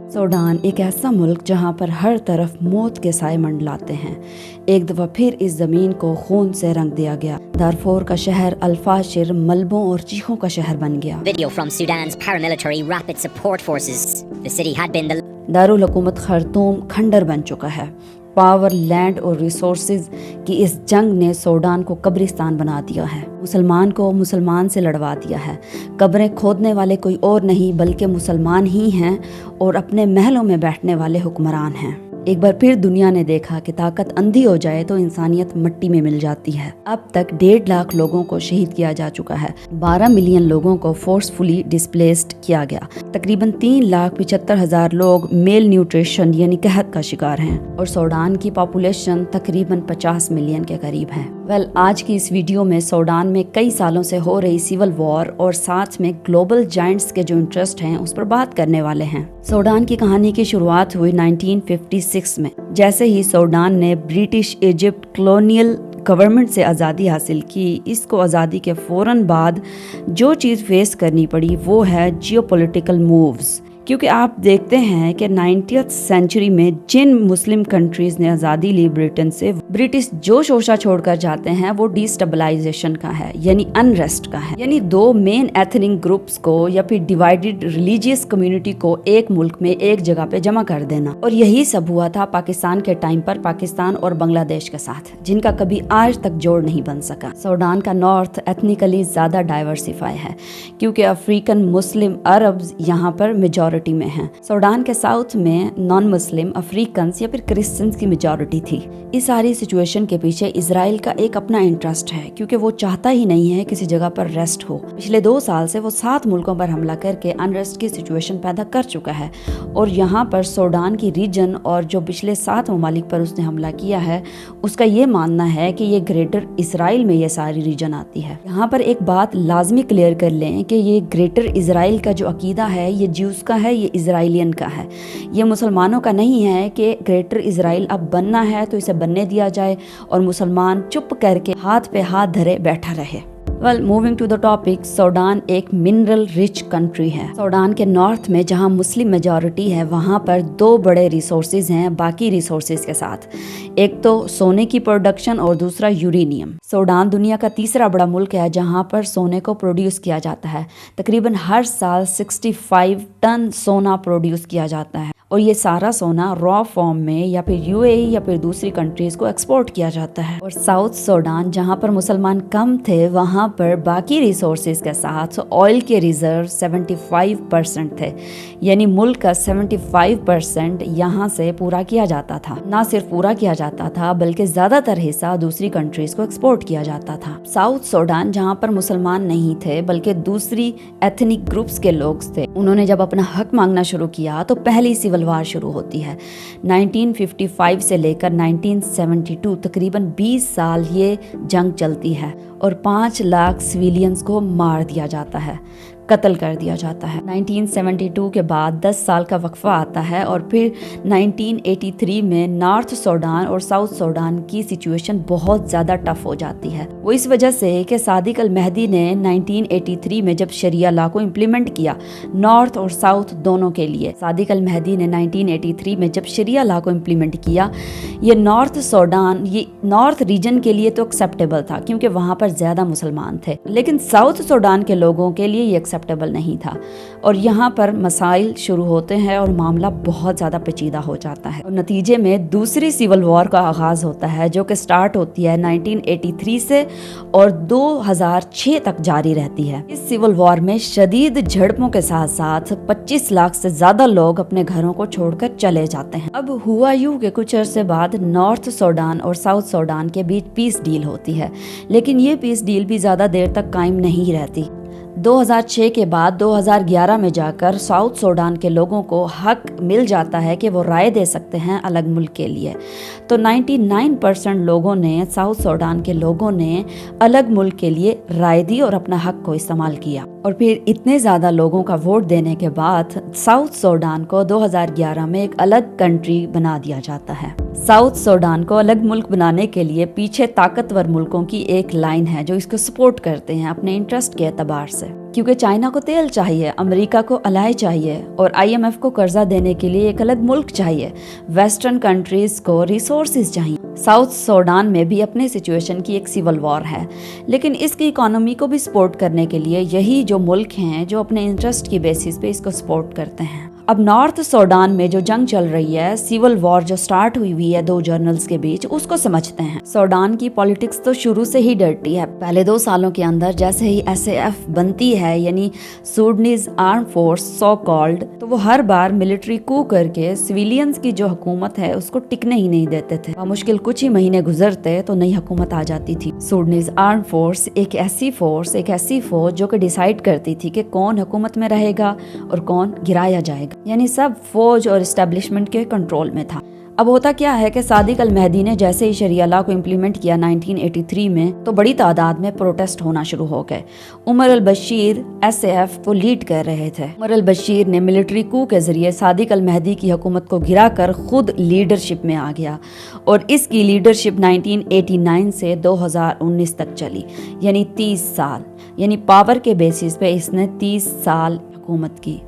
Sudan एक ऐसा मुल्क जहाँ पर हर तरफ मौत के साए मंडलाते हैं। एक दफ़ा फिर इस ज़मीन को खून से रंग दिया गया। दारफोर का शहर अल-फाशिर मलबों और चीखों का शहर बन गया। Video from Sudan's paramilitary rapid support forces. The city had been the Darul हुकूमत खर्तूम खंडर बन चुका है। पावर, लैंड और रिसोर्सेज की इस जंग ने सूडान को कब्रिस्तान बना दिया है। मुसलमान को मुसलमान से लड़वा दिया है। कब्रें खोदने वाले कोई और नहीं बल्कि मुसलमान ही हैं और अपने महलों में बैठने वाले हुक्मरान हैं। एक बार फिर दुनिया ने देखा कि ताकत अंधी हो जाए तो इंसानियत मिट्टी में मिल जाती है। अब तक 1.5 लाख लोगों को शहीद किया जा चुका है। 12 मिलियन लोगों को फोर्सफुली डिस्प्लेस्ड किया गया। तकरीबन 3,75,000 लोग मेल न्यूट्रिशन यानी कहत का शिकार हैं और सूडान की पॉपुलेशन तकरीबन 50 मिलियन के करीब है। आज की इस वीडियो में सूडान में कई सालों से हो रही सिविल वॉर और साथ में ग्लोबल जायंट्स के जो इंटरेस्ट हैं उस पर बात करने वाले हैं। सूडान की कहानी की शुरुआत हुई 1956 में। जैसे ही सूडान ने ब्रिटिश इजिप्ट कॉलोनियल गवर्नमेंट से आज़ादी हासिल की, इसको आज़ादी के फ़ौरन बाद जो चीज़ फेस करनी पड़ी वो है जियोपॉलिटिकल मूव्स। क्योंकि आप देखते हैं कि 90th सेंचुरी में जिन मुस्लिम कंट्रीज़ ने आज़ादी ली ब्रिटेन से, ब्रिटिश जो शोशा छोड़कर जाते हैं वो डिस्टेबलाइजेशन का है, यानी अनरेस्ट का है। यानी दो मेन एथनिक ग्रुप्स को या फिर डिवाइडेड रिलीजियस कम्युनिटी को एक मुल्क में एक जगह पे जमा कर देना। और यही सब हुआ था पाकिस्तान के टाइम पर पाकिस्तान और बांग्लादेश के साथ, जिनका कभी आज तक जोड़ नहीं बन सका। सूडान का नॉर्थ एथनिकली ज़्यादा डाइवर्सिफाई है क्योंकि अफ्रीकन, मुस्लिम, अरब्स यहाँ पर मेजॉरिटी में हैं। सूडान के साउथ में नॉन मुस्लिम, अफ्रीकन्स या फिर क्रिश्चियंस की मेजॉरिटी थी। इस सारी सिचुएशन के पीछे इजराइल का एक अपना इंटरेस्ट है क्योंकि वो चाहता ही नहीं है किसी जगह पर रेस्ट हो। पिछले 2 साल से वो 7 मुल्कों पर हमला करके अनरेस्ट की सिचुएशन पैदा कर चुका है और यहाँ पर सूडान की रीजन और जो पिछले 7 ममालिक पर उसने हमला किया है उसका ये मानना है कि ये ग्रेटर इसराइल में ये सारी रीजन आती है। यहाँ पर एक बात लाजमी क्लियर कर लें कि ये ग्रेटर इसराइल का जो अकीदा है ये ज्यूस का है, ये इजराइलियन का है। ये मुसलमानों का नहीं है कि ग्रेटर इसराइल अब बनना है तो इसे बनने दिया जाए और मुसलमान चुप करके हाथ पे हाथ धरे बैठा रहे। Moving to the topic, Sudan एक मिनरल रिच कंट्री है। सूडान के नॉर्थ में जहां मुस्लिम मेजॉरिटी है वहां पर 2 बड़े रिसोर्सेज हैं बाकी रिसोर्सेज के साथ। एक तो सोने की प्रोडक्शन और दूसरा यूरेनियम। सूडान दुनिया का तीसरा बड़ा मुल्क है जहां पर सोने को प्रोड्यूस किया जाता है। तकरीबन हर साल 65 टन सोना प्रोड्यूस किया जाता है और ये सारा सोना रॉ फॉर्म में या फिर यूएई या फिर दूसरी कंट्रीज को एक्सपोर्ट किया जाता है। और साउथ सूडान जहाँ पर मुसलमान कम थे वहाँ पर बाकी रिसोर्सेज के साथ ऑयल के रिजर्व 75% थे, यानी मुल्क का 75% यहाँ से पूरा किया जाता था। ना सिर्फ पूरा किया जाता था बल्कि ज्यादातर हिस्सा दूसरी कंट्रीज को एक्सपोर्ट किया जाता था। साउथ सूडान जहाँ पर मुसलमान नहीं थे बल्कि दूसरी एथनिक ग्रुप्स के लोग थे, उन्होंने जब अपना हक मांगना शुरू किया तो पहली सिविल वार शुरू होती है। 1955 से लेकर 1972 तकरीबन 20 साल ये जंग चलती है और 5 लाख सिविलियंस को मार दिया जाता है, कत्ल कर दिया जाता है। 1972 के बाद 10 साल का वक्फा आता है और फिर 1983 में नॉर्थ सूडान और साउथ सूडान की सिचुएशन बहुत ज़्यादा टफ हो जाती है। वो इस वजह से कि सादिक अल मेहदी ने 1983 में जब शरिया लॉ को इम्प्लीमेंट किया नॉर्थ और साउथ दोनों के लिए, सादिक अल मेहदी ने 1983 में जब शरिया लॉ को इम्प्लीमेंट किया, ये नॉर्थ सूडान, ये नॉर्थ रीजन के लिए तो एक्सेप्टेबल था क्योंकि वहाँ पर ज़्यादा मुसलमान थे, लेकिन साउथ सूडान के लोगों के लिए ये एक्सेप्टेबल नहीं था और यहाँ पर मसाइल शुरू होते हैं और मामला बहुत ज़्यादा पेचीदा हो जाता है और नतीजे में दूसरी सिविल वॉर का आगाज़ होता है जो कि स्टार्ट होती है 1983 से और 2006 तक जारी रहती है। इस सिविल वॉर में शदीद झड़पों के साथ साथ 25 लाख से ज़्यादा लोग अपने घरों को छोड़कर चले जाते हैं। अब हुआ यूं कि कुछ अरसे बाद नॉर्थ सूडान और साउथ सूडान के बीच पीस डील होती है, लेकिन ये पीस डील भी ज़्यादा देर तक कायम नहीं रहती। 2006 के बाद 2011 में जाकर साउथ सूडान के लोगों को हक मिल जाता है कि वो राय दे सकते हैं अलग मुल्क के लिए। तो 99% लोगों ने, साउथ सूडान के लोगों ने अलग मुल्क के लिए राय दी और अपना हक को इस्तेमाल किया। और फिर इतने ज़्यादा लोगों का वोट देने के बाद साउथ सूडान को 2011 में एक अलग कंट्री बना दिया जाता है। साउथ सूडान को अलग मुल्क बनाने के लिए पीछे ताकतवर मुल्कों की एक लाइन है जो इसको सपोर्ट करते हैं अपने इंटरेस्ट के एतबार से। क्योंकि चाइना को तेल चाहिए, अमेरिका को अलाई चाहिए और IMF को कर्जा देने के लिए एक अलग मुल्क चाहिए, वेस्टर्न कंट्रीज को रिसोर्सेज चाहिए। साउथ सूडान में भी अपने सिचुएशन की एक सिविल वॉर है, लेकिन इसकी इकोनॉमी को भी सपोर्ट करने के लिए यही जो मुल्क हैं जो अपने इंटरेस्ट की बेसिस पे इसको सपोर्ट करते हैं। अब नॉर्थ सूडान में जो जंग चल रही है, सिविल वॉर जो स्टार्ट हुई है दो जर्नल्स के बीच, उसको समझते हैं। सूडान की पॉलिटिक्स तो शुरू से ही डर्टी है। पहले 2 सालों के अंदर जैसे ही SAF बनती है, यानी Sudanese arm force so called, तो वो हर बार मिलिट्री कू करके सिविलियंस की जो हुकूमत है उसको टिकने ही नहीं देते थे। मुश्किल कुछ ही महीने गुजरते तो नई हुकूमत आ जाती थी। सूडानीज आर्म फोर्स एक ऐसी फौज जो कि डिसाइड करती थी कि कौन हुकूमत में रहेगा और कौन गिराया जाएगा, यानी सब फौज और एस्टेब्लिशमेंट के कंट्रोल में था। अब होता क्या है कि सादिक अल महदी ने जैसे ही शरिया लॉ को इम्प्लीमेंट किया 1983 में, तो बड़ी तादाद में प्रोटेस्ट होना शुरू हो गए। उमर अल बशीर SAF को लीड कर रहे थे। उमर अल बशीर ने मिलिट्री कू के जरिए सादिक अल महदी की हुकूमत को गिराकर खुद लीडरशिप में आ गया और इसकी लीडरशिप 1989 से 2019 तक चली, यानी 30 साल, यानी पावर के बेसिस पे इसने 30 साल हुकूमत की।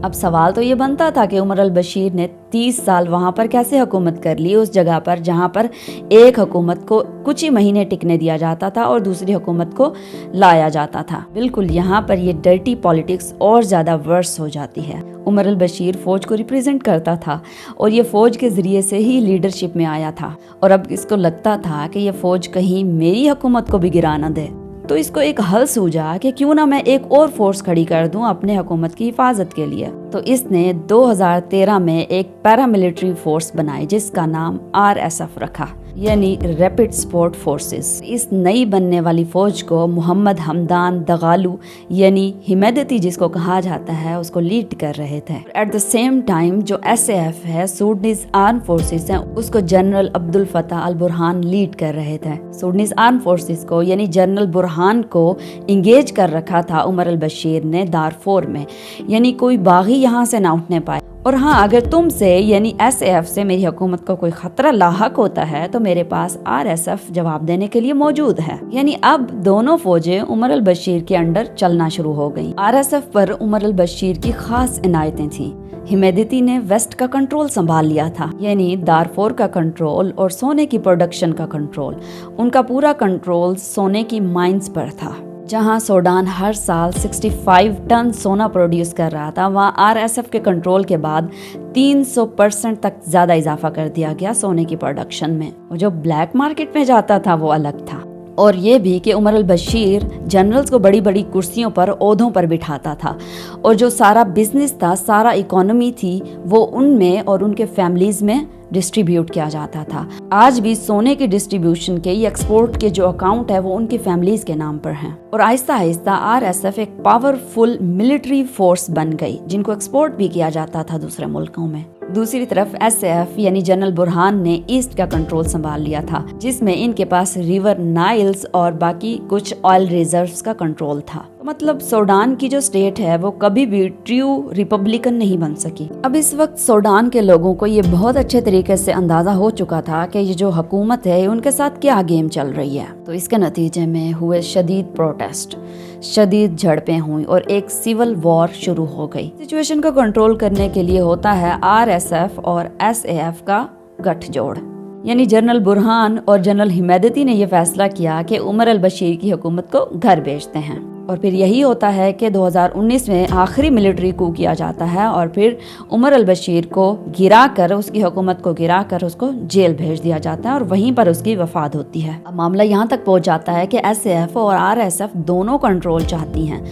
अब सवाल तो ये बनता था कि उमर अल बशीर ने 30 साल वहाँ पर कैसे हुकूमत कर ली, उस जगह पर जहाँ पर एक हुकूमत को कुछ ही महीने टिकने दिया जाता था और दूसरी हुकूमत को लाया जाता था। बिल्कुल यहाँ पर ये डर्टी पॉलिटिक्स और ज़्यादा वर्स हो जाती है। उमर अल बशीर फौज को रिप्रेजेंट करता था और ये फौज के ज़रिए से ही लीडरशिप में आया था, और अब इसको लगता था कि ये फौज कहीं मेरी हुकूमत को भी गिरा न दे। तो इसको एक हल सूझा कि क्यों ना मैं एक और फोर्स खड़ी कर दूं अपने हुकूमत की हिफाजत के लिए। तो इसने 2013 में एक पैरामिलिट्री फोर्स बनाई जिसका नाम RSF रखा, यानी रैपिड सपोर्ट फोर्सेस। इस नई बनने वाली फौज को मोहम्मद हमदान दगालू, यानी हिमैदती जिसको कहा जाता है, उसको लीड कर रहे थे। एट द सेम टाइम जो SAF है, सूडानीज आर्म फोर्सेस हैं, उसको जनरल अब्दुल फताह अल बुरहान लीड कर रहे थे। सूडानीज आर्म फोर्सेस को, यानी जनरल बुरहान को इंगेज कर रखा था उमर अल बशीर ने दारफोर में, यानी कोई बागी यहाँ से ना उठने पाए। और हाँ, अगर तुमसे यानी SAF से मेरी हुकूमत को कोई खतरा लाहक होता है तो मेरे पास RSF जवाब देने के लिए मौजूद है। यानी अब दोनों फौजें उमर अल बशीर के अंडर चलना शुरू हो गईं। RSF पर उमर अल बशीर की खास इनायतें थीं। हिमैदती ने वेस्ट का कंट्रोल संभाल लिया था, यानी दारफोर का कंट्रोल और सोने की प्रोडक्शन का कंट्रोल। उनका पूरा कंट्रोल सोने की माइंस पर था। जहां सूडान हर साल 65 टन सोना प्रोड्यूस कर रहा था, वहां RSF के कंट्रोल के बाद 300% तक ज़्यादा इजाफा कर दिया गया सोने की प्रोडक्शन में। और जो ब्लैक मार्केट में जाता था वो अलग था। और ये भी कि उमर अल बशीर जनरल्स को बड़ी बड़ी कुर्सियों पर, ओहदों पर बिठाता था, और जो सारा बिजनेस था, सारा इकोनॉमी थी, वो उनमें और उनके फैमिलीज में डिस्ट्रीब्यूट किया जाता था। आज भी सोने के डिस्ट्रीब्यूशन के या एक्सपोर्ट के जो अकाउंट है वो उनकी फैमिलीज के नाम पर हैं। और आहिस्ता आहिस्ता RSF एक पावरफुल मिलिट्री फोर्स बन गई जिनको एक्सपोर्ट भी किया जाता था दूसरे मुल्कों में। दूसरी तरफ SAF यानी जनरल बुरहान ने ईस्ट का कंट्रोल संभाल लिया था, जिसमें इनके पास रिवर नाइल्स और बाकी कुछ ऑयल रिजर्व्स का कंट्रोल था। मतलब सूडान की जो स्टेट है वो कभी भी ट्रू रिपब्लिकन नहीं बन सकी। अब इस वक्त सूडान के लोगों को ये बहुत अच्छे तरीके से अंदाजा हो चुका था कि ये जो हुकूमत है उनके साथ क्या गेम चल रही है। तो इसके नतीजे में हुए शदीद प्रोटेस्ट, शदीद झड़पें हुई और एक सिविल वॉर शुरू हो गई। सिचुएशन को कंट्रोल करने के लिए होता है RSF और SAF का गठजोड़, यानी जनरल बुरहान और जनरल हिमैदती ने यह फैसला किया कि उमर अल बशीर की हुकूमत को घर भेजते हैं। और फिर यही होता है कि 2019 में आखिरी मिलिट्री कू किया जाता है और फिर उमर अल बशीर को गिराकर, उसकी हुकूमत को गिराकर उसको जेल भेज दिया जाता है और वहीं पर उसकी वफात होती है। अब मामला यहाँ तक पहुँच जाता है कि SAF और RSF दोनों कंट्रोल चाहती हैं,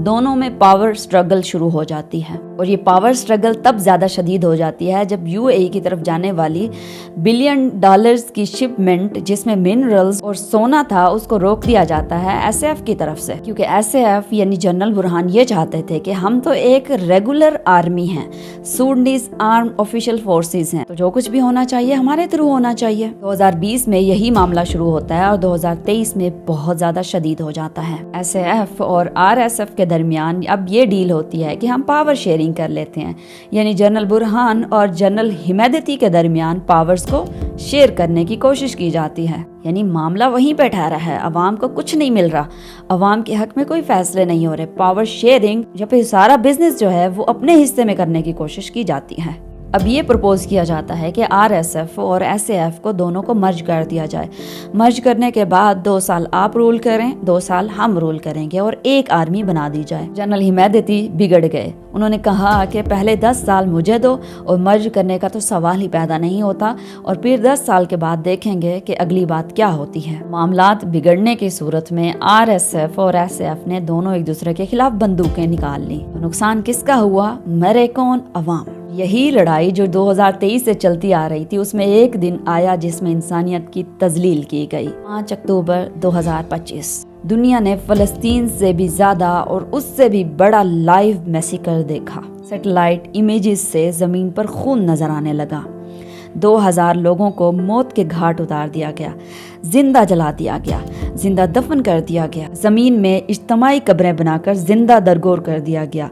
दोनों में पावर स्ट्रगल शुरू हो जाती है। और ये पावर स्ट्रगल तब ज़्यादा शदीद हो जाती है जब UAE की तरफ जाने वाली $1 बिलियन की शिपमेंट जिसमें मिनरल्स और सोना था उसको रोक दिया जाता है SAF की तरफ से, क्योंकि SAF यानी जनरल बुरहान ये चाहते थे कि हम तो एक रेगुलर आर्मी हैं, सूडानीज आर्म ऑफिशियल फोर्सेस हैं, तो जो कुछ भी होना चाहिए हमारे थ्रू होना चाहिए। 2020 में यही मामला शुरू होता है और 2023 में बहुत ज़्यादा शदीद हो जाता है। SAF और RSF के दरमियान अब ये डील होती है कि हम पावर शेयरिंग शेयरिंग कर लेते हैं, यानी जनरल बुरहान और जनरल हिमैदती के दरमियान पावर्स को शेयर करने की कोशिश की जाती है। यानी मामला वहीं पे ठहरा है, अवाम को कुछ नहीं मिल रहा, अवाम के हक में कोई फैसले नहीं हो रहे। पावर शेयरिंग या फिर सारा बिजनेस जो है वो अपने हिस्से में करने की कोशिश की जाती है। अब ये प्रपोज किया जाता है कि आरएसएफ और एसएएफ को दोनों को मर्ज कर दिया जाए। मर्ज करने के बाद 2 साल आप रूल करें, 2 साल हम रूल करेंगे और एक आर्मी बना दी जाए। जनरल हिमैदती बिगड़ गए, उन्होंने कहा कि पहले 10 साल मुझे दो और मर्ज करने का तो सवाल ही पैदा नहीं होता, और फिर 10 साल के बाद देखेंगे कि अगली बात क्या होती है। मामलात बिगड़ने की सूरत में आरएसएफ और एसएएफ ने दोनों एक दूसरे के खिलाफ बंदूकें निकाल ली। नुकसान किसका हुआ? मरे कौन? अवाम। यही लड़ाई जो 2023 से चलती आ रही थी, उसमें एक दिन आया जिसमें इंसानियत की तजलील की गई। 5 अक्टूबर 2025 दुनिया ने फलस्तीन से भी ज्यादा और उससे भी बड़ा लाइव मैसेकर देखा। सैटेलाइट इमेजेस से जमीन पर खून नजर आने लगा। 2000 लोगों को मौत के घाट उतार दिया गया, जिंदा जला दिया गया, जिंदा दफन कर दिया गया, जमीन में इज्तिमाई कब्रें बनाकर जिंदा दरगोर कर दिया गया।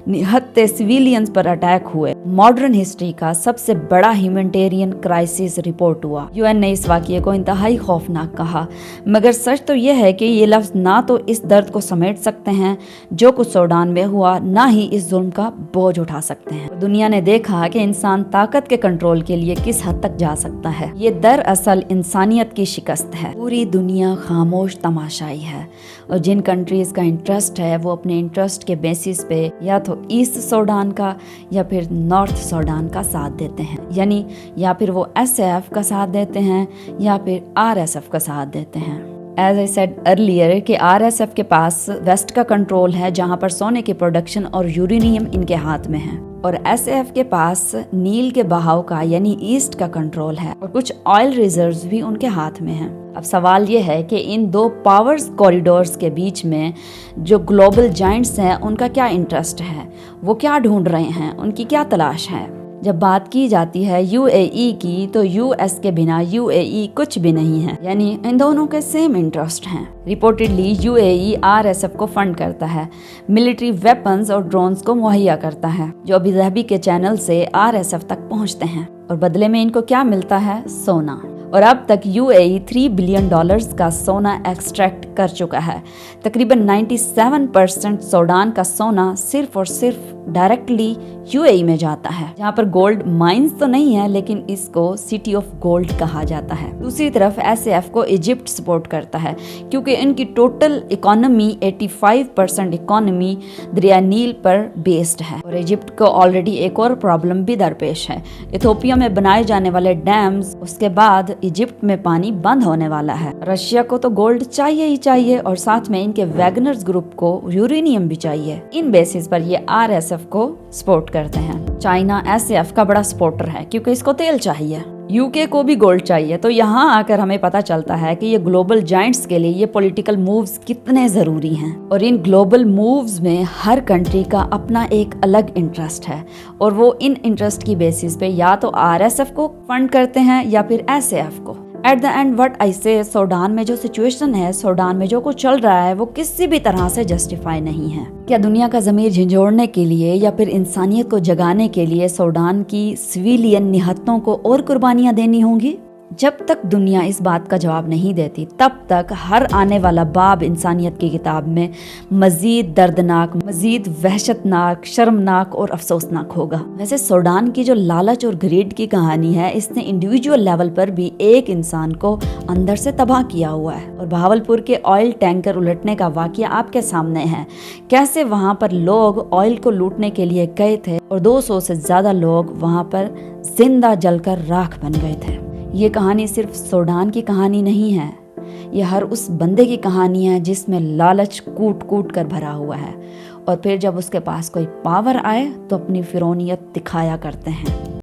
निहत्ते सिविलियंस पर अटैक हुए। मॉडर्न हिस्ट्री का सबसे बड़ा ह्यूमैनिटेरियन क्राइसिस रिपोर्ट हुआ। यूएन ने इस वाक़ये को इंतहाई खौफनाक कहा, मगर सच तो यह है कि ये लफ्ज़ ना तो इस दर्द को समेट सकते हैं जो कुछ सूडान में हुआ, ना ही इस जुल्म का बोझ उठा सकते हैं। दुनिया ने देखा कि इंसान ताकत के कंट्रोल के लिए किस हद तक जा सकता है। ये दरअसल इंसानियत की शिकस्त है। पूरी दुनिया खामोश तमाशाई है और जिन कंट्रीज का इंटरेस्ट है वो अपने इंटरेस्ट के बेसिस पे या तो ईस्ट सूडान का या फिर नॉर्थ सूडान का साथ देते हैं, यानी या फिर वो एसएएफ का साथ देते हैं या फिर आरएसएफ का साथ देते हैं। एज आई सेड अर्लियर कि आरएसएफ के पास वेस्ट का कंट्रोल है, जहां पर सोने की प्रोडक्शन और यूरेनियम इनके हाथ में है, और एसएएफ के पास नील के बहाव का यानी ईस्ट का कंट्रोल है, और कुछ ऑयल रिजर्व्स भी उनके हाथ में हैं। अब सवाल ये है कि इन दो पावर्स कॉरिडोर्स के बीच में जो ग्लोबल जाइंट्स हैं उनका क्या इंटरेस्ट है, वो क्या ढूंढ रहे हैं, उनकी क्या तलाश है। जब बात की जाती है यूएई की तो यूएस के बिना यूएई कुछ भी नहीं है, यानी इन दोनों के सेम इंटरेस्ट हैं। रिपोर्टेडली यूएई आरएसएफ को फंड करता है, मिलिट्री वेपन्स और ड्रोन्स को मुहैया करता है जो अबू धाबी के चैनल से आरएसएफ तक पहुंचते हैं, और बदले में इनको क्या मिलता है? सोना। और अब तक यूएई $3 बिलियन का सोना एक्सट्रैक्ट कर चुका है। तकरीबन 97% सूडान का सोना सिर्फ और सिर्फ डायरेक्टली यूएई में जाता है, जहाँ पर गोल्ड माइंस तो नहीं है लेकिन इसको सिटी ऑफ गोल्ड कहा जाता है। दूसरी तरफ एसएएफ को इजिप्ट सपोर्ट करता है क्योंकि इनकी टोटल इकोनॉमी 85% इकोनॉमी दरिया नील पर बेस्ड है, और इजिप्ट को ऑलरेडी एक और प्रॉब्लम भी दरपेश है। इथियोपिया में बनाए जाने वाले डैम्स, उसके बाद इजिप्ट में पानी बंद होने वाला है। रशिया को तो गोल्ड चाहिए ही चाहिए और साथ में इनके वैगनर्स ग्रुप को यूरेनियम भी चाहिए। इन बेसिस पर ये आरएसएफ को सपोर्ट करते हैं। चाइना एसएएफ का बड़ा सपोर्टर है क्योंकि इसको तेल चाहिए। यूके को भी गोल्ड चाहिए। तो यहाँ आकर हमें पता चलता है कि ये ग्लोबल जाइंट्स के लिए ये पॉलिटिकल मूव्स कितने जरूरी हैं, और इन ग्लोबल मूव्स में हर कंट्री का अपना एक अलग इंटरेस्ट है, और वो इन इंटरेस्ट की बेसिस पे या तो आरएसएफ को फंड करते हैं या फिर एसएएफ को। At the end what I से, सूडान में जो सिचुएशन है, सूडान में जो कुछ चल रहा है, वो किसी भी तरह से जस्टिफाई नहीं है। क्या दुनिया का ज़मीर झंझोड़ने के लिए या फिर इंसानियत को जगाने के लिए सूडान की सिविलियन निहत्तों को और कुर्बानियां देनी होंगी? जब तक दुनिया इस बात का जवाब नहीं देती तब तक हर आने वाला बाब इंसानियत की किताब में मजीद दर्दनाक, मजीद वहशतनाक, शर्मनाक और अफसोसनाक होगा। वैसे सूडान की जो लालच और ग्रीड की कहानी है, इसने इंडिविजुअल लेवल पर भी एक इंसान को अंदर से तबाह किया हुआ है। और बहावलपुर के ऑयल टैंकर उलटने का वाकया आपके सामने है, कैसे वहाँ पर लोग ऑयल को लूटने के लिए गए थे और 200 से ज्यादा लोग वहाँ पर जिंदा जलकर राख बन गए थे। ये कहानी सिर्फ सूडान की कहानी नहीं है, ये हर उस बंदे की कहानी है जिसमें लालच कूट कूट कर भरा हुआ है, और फिर जब उसके पास कोई पावर आए तो अपनी फिरौनियत दिखाया करते हैं।